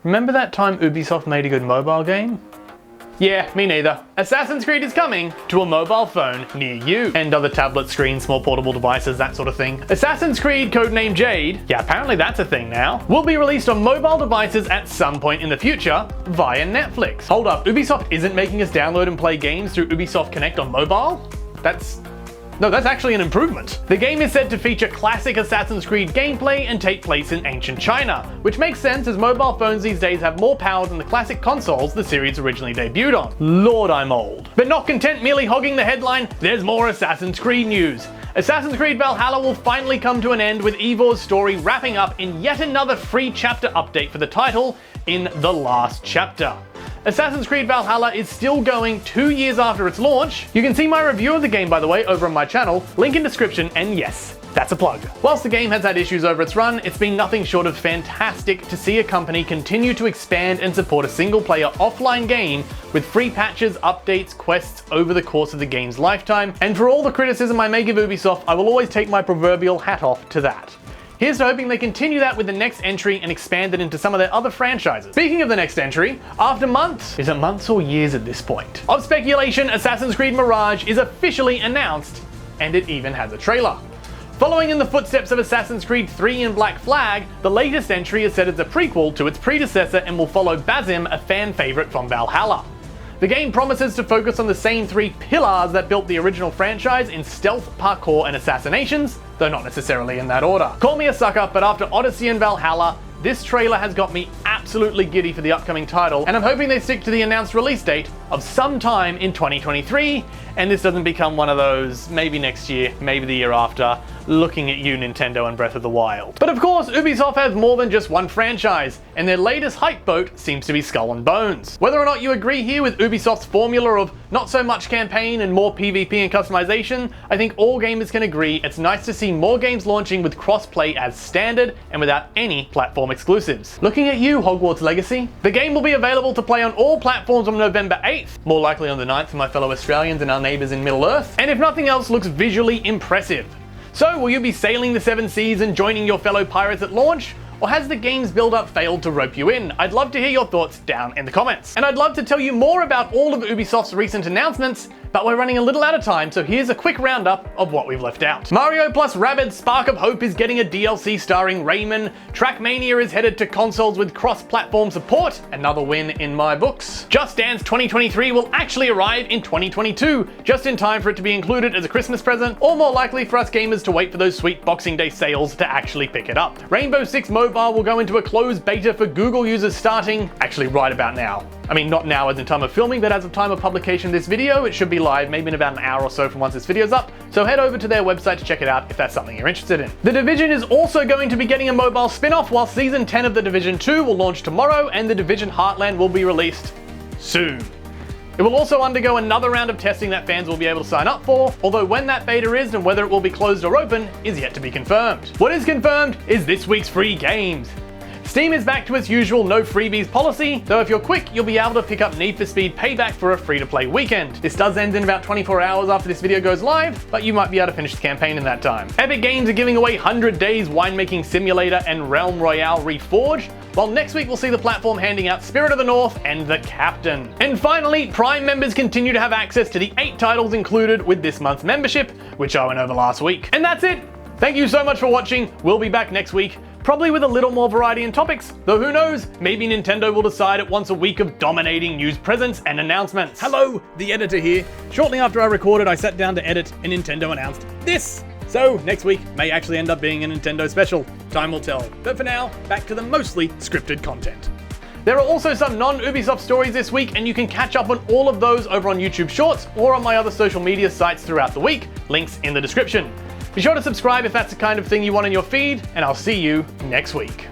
Remember that time Ubisoft made a good mobile game? Yeah, me neither. Assassin's Creed is coming to a mobile phone near you. And other tablets, screens, small portable devices, that sort of thing. Assassin's Creed Codename Jade, yeah, apparently that's a thing now, will be released on mobile devices at some point in the future via Netflix. Hold up, Ubisoft isn't making us download and play games through Ubisoft Connect on mobile? No, that's actually an improvement. The game is said to feature classic Assassin's Creed gameplay and take place in ancient China, which makes sense as mobile phones these days have more power than the classic consoles the series originally debuted on. Lord, I'm old. But not content merely hogging the headline, there's more Assassin's Creed news. Assassin's Creed Valhalla will finally come to an end with Eivor's story wrapping up in yet another free chapter update for the title in the last chapter. Assassin's Creed Valhalla is still going 2 years after its launch. You can see my review of the game, by the way, over on my channel, link in description, and yes, that's a plug. Whilst the game has had issues over its run, it's been nothing short of fantastic to see a company continue to expand and support a single-player offline game with free patches, updates, quests over the course of the game's lifetime. And for all the criticism I may give Ubisoft, I will always take my proverbial hat off to that. Here's to hoping they continue that with the next entry and expand it into some of their other franchises. Speaking of the next entry, after months, is it months or years at this point, of speculation, Assassin's Creed Mirage is officially announced, and it even has a trailer. Following in the footsteps of Assassin's Creed 3 and Black Flag, the latest entry is set as a prequel to its predecessor and will follow Basim, a fan favourite from Valhalla. The game promises to focus on the same three pillars that built the original franchise in stealth, parkour, and assassinations, though not necessarily in that order. Call me a sucker, but after Odyssey and Valhalla, this trailer has got me absolutely giddy for the upcoming title, and I'm hoping they stick to the announced release date of sometime in 2023, and this doesn't become one of those, maybe next year, maybe the year after, looking at you, Nintendo and Breath of the Wild. But of course, Ubisoft has more than just one franchise, and their latest hype boat seems to be Skull and Bones. Whether or not you agree here with Ubisoft's formula of not so much campaign and more PvP and customization, I think all gamers can agree it's nice to see more games launching with cross-play as standard and without any platform exclusives. Looking at you, Hogwarts Legacy. The game will be available to play on all platforms on November 8th, more likely on the 9th for my fellow Australians and our neighbours in Middle-earth, and if nothing else, looks visually impressive. So, will you be sailing the 7 seas and joining your fellow pirates at launch? Or has the game's build-up failed to rope you in? I'd love to hear your thoughts down in the comments. And I'd love to tell you more about all of Ubisoft's recent announcements, but we're running a little out of time, so here's a quick roundup of what we've left out. Mario plus Rabbids Spark of Hope is getting a DLC starring Rayman. Trackmania is headed to consoles with cross-platform support, another win in my books. Just Dance 2023 will actually arrive in 2022, just in time for it to be included as a Christmas present, or more likely for us gamers to wait for those sweet Boxing Day sales to actually pick it up. Rainbow Six Mobile will go into a closed beta for Google users starting, actually right about now. I mean, not now as in time of filming, but as of time of publication of this video, it should be live maybe in about an hour or so from once this video's up, so head over to their website to check it out if that's something you're interested in. The Division is also going to be getting a mobile spin-off, while Season 10 of The Division 2 will launch tomorrow and The Division Heartland will be released soon. It will also undergo another round of testing that fans will be able to sign up for, although when that beta is and whether it will be closed or open is yet to be confirmed. What is confirmed is this week's free games. Steam is back to its usual no freebies policy, though if you're quick, you'll be able to pick up Need for Speed Payback for a free-to-play weekend. This does end in about 24 hours after this video goes live, but you might be able to finish the campaign in that time. Epic Games are giving away 100 Days Winemaking Simulator and Realm Royale Reforged, while next week we'll see the platform handing out Spirit of the North and The Captain. And finally, Prime members continue to have access to the 8 titles included with this month's membership, which I went over last week. And that's it! Thank you so much for watching, we'll be back next week, probably with a little more variety in topics, though who knows, maybe Nintendo will decide it wants a week of dominating news presents and announcements. Hello, the editor here. Shortly after I recorded, I sat down to edit and Nintendo announced this. So next week may actually end up being a Nintendo special. Time will tell. But for now, back to the mostly scripted content. There are also some non-Ubisoft stories this week, and you can catch up on all of those over on YouTube Shorts or on my other social media sites throughout the week, links in the description. Be sure to subscribe if that's the kind of thing you want in your feed, and I'll see you next week.